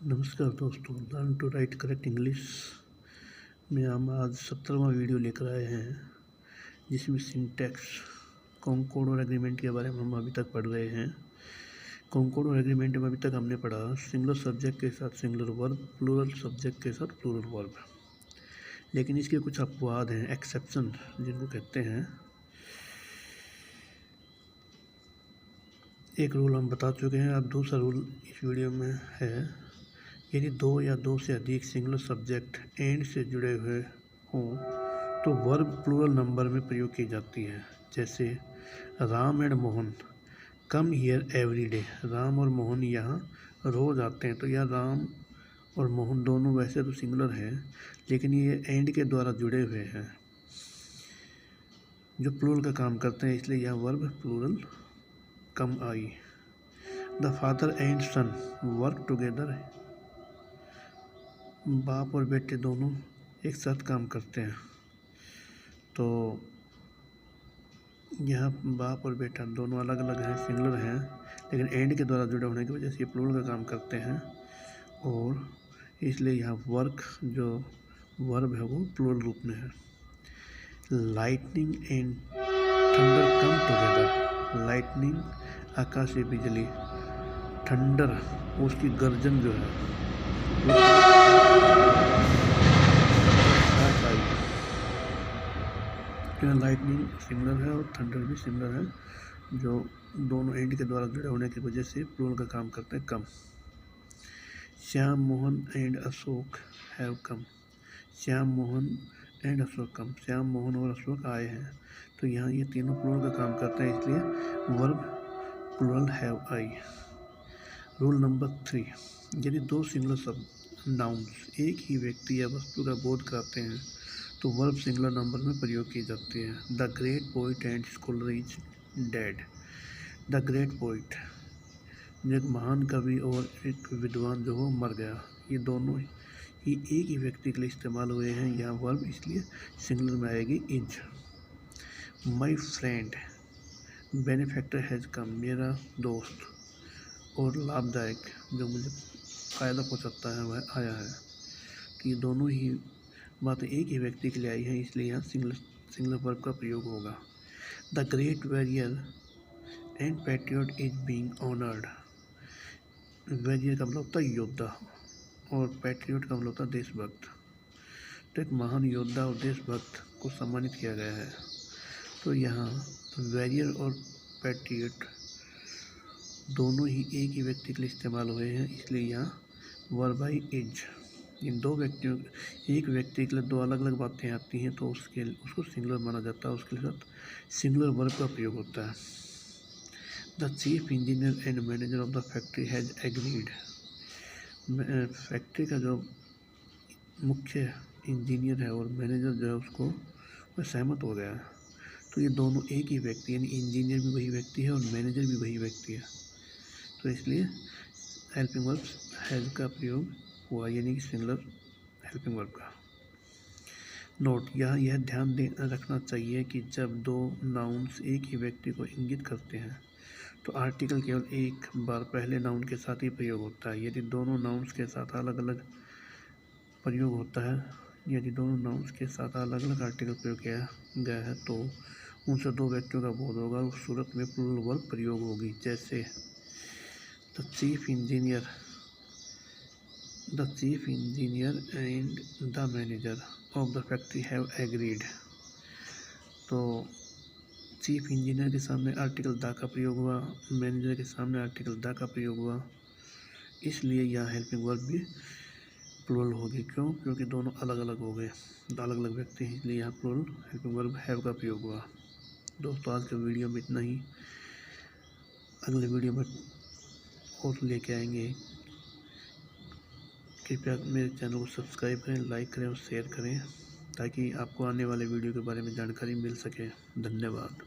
नमस्कार दोस्तों, learn to write correct English में हम आज 17वां वीडियो लेकर आए हैं, जिसमें सिंटैक्स कॉन्कॉर्ड और एग्रीमेंट के बारे में हम अभी तक पढ़ रहे हैं। कॉन्कॉर्ड और एग्रीमेंट में अभी तक हमने पढ़ा सिंगुलर सब्जेक्ट के साथ सिंगुलर वर्ब, प्लूरल सब्जेक्ट के साथ प्लूरल वर्ब। लेकिन इसके कुछ अपवाद हैं, एक्सेप्शन जिनको कहते हैं। एक रूल हम बता चुके हैं, अब दूसरा रूल इस वीडियो में है। यदि दो या दो से अधिक सिंगुलर सब्जेक्ट एंड से जुड़े हुए हों तो वर्ब प्लूरल नंबर में प्रयोग की जाती है। जैसे Ram and Mohan come here every day. Ram और मोहन यहाँ रोज़ आते हैं। तो यह राम और मोहन दोनों वैसे तो सिंगुलर हैं, लेकिन ये एंड के द्वारा जुड़े हुए हैं जो प्लूरल का काम करते हैं, इसलिए यह वर्ब प्लूरल कम आई। The father and son work together. बाप और बेटे दोनों एक साथ काम करते हैं। तो यहाँ बाप और बेटा दोनों अलग अलग हैं, सिंगुलर हैं, लेकिन एंड के द्वारा जुड़े होने की वजह से ये प्लूरल का काम करते हैं, और इसलिए यहाँ वर्क जो वर्ब है वो प्लूरल रूप में है। Lightning and thunder come together. Lightning आकाशीय बिजली, थंडर उसकी गर्जन जो है लाइटनिंग सिंगुलर है और थंडर भी सिंगुलर है, जो दोनों एंड के द्वारा जुड़े होने की वजह से प्लूरल का काम करते हैं, come. Shyam Mohan and Ashok have come. Shyam Mohan and Ashok come. Shyam Mohan और अशोक आए हैं। तो यहाँ ये तीनों प्लूरल का काम करते हैं, इसलिए वर्ब प्लूरल हैव आई। रूल नंबर 3, यदि दो सिंगुलर शब्द नाउन्स एक ही व्यक्ति या वस्तु का बोध कराते हैं तो वर्ब सिंगुलर नंबर में प्रयोग की जाती है। The great poet and scholar is dead. The great poet जो एक महान कवि और एक विद्वान जो हो मर गया, ये दोनों ही एक ही व्यक्ति के लिए इस्तेमाल हुए हैं। यहाँ वर्ब इसलिए सिंगुलर में आएगी is. My friend benefactor has come. मेरा दोस्त और लाभदायक जो मुझे फ़ायदा पहुँचाता है वह आया है। तो ये दोनों ही बातें एक ही व्यक्ति के लिए आई है, इसलिए यहाँ सिंगुलर वर्ब का प्रयोग होगा। The great warrior and patriot is being honoured. Warrior का मतलब होता है योद्धा, और पैट्रियट का मतलब होता है देशभक्त। तो एक महान योद्धा और देशभक्त को सम्मानित किया गया है। तो यहाँ वॉरियर और पैट्रियट दोनों ही एक ही व्यक्ति के लिए इस्तेमाल हुए हैं, इसलिए यहाँ वर्ब आई इज। इन दो व्यक्तियों एक व्यक्ति के लिए दो अलग अलग बातें आती हैं तो उसको सिंगुलर माना जाता है, उसके साथ सिंगुलर वर्ब का प्रयोग होता है। The chief engineer and manager of the factory has agreed. Factory का जो मुख्य इंजीनियर है और मैनेजर जो है उसको वह सहमत हो गया। तो ये दोनों एक ही व्यक्ति, यानी इंजीनियर भी वही व्यक्ति है और मैनेजर भी वही व्यक्ति है, तो इसलिए हेल्पिंग वर्ब हैज़ का प्रयोग हुआ, यानी कि सिंगुलर हेल्पिंग वर्ब का। नोट, यहाँ यह ध्यान रखना चाहिए कि जब दो नाउन्स एक ही व्यक्ति को इंगित करते हैं तो आर्टिकल केवल एक बार पहले नाउन के साथ ही प्रयोग होता है। यदि दोनों नाउन्स के साथ अलग अलग प्रयोग होता है, यदि दोनों नाउन्स के साथ अलग अलग आर्टिकल प्रयोग किया गया है तो उनसे दो व्यक्तियों का बोध होगा, उस सूरत में प्लूरल वर्ब प्रयोग होगी। जैसे the chief engineer and the manager of the factory have agreed. तो चीफ इंजीनियर के सामने आर्टिकल द का प्रयोग हुआ, मैनेजर के सामने आर्टिकल द का प्रयोग हुआ, इसलिए यह हेल्पिंग वर्ब भी प्लूरल होगी। क्यों? क्योंकि दोनों अलग अलग हो गए, अलग अलग व्यक्ति हैं, इसलिए यहाँ प्लूरल हेल्पिंग वर्ब हैव का प्रयोग हुआ। दोस्तों, आज के वीडियो में इतना ही। अगले वीडियो में और लेके आएंगे। कृपया मेरे चैनल को सब्सक्राइब करें, लाइक करें और शेयर करें ताकि आपको आने वाले वीडियो के बारे में जानकारी मिल सके। धन्यवाद।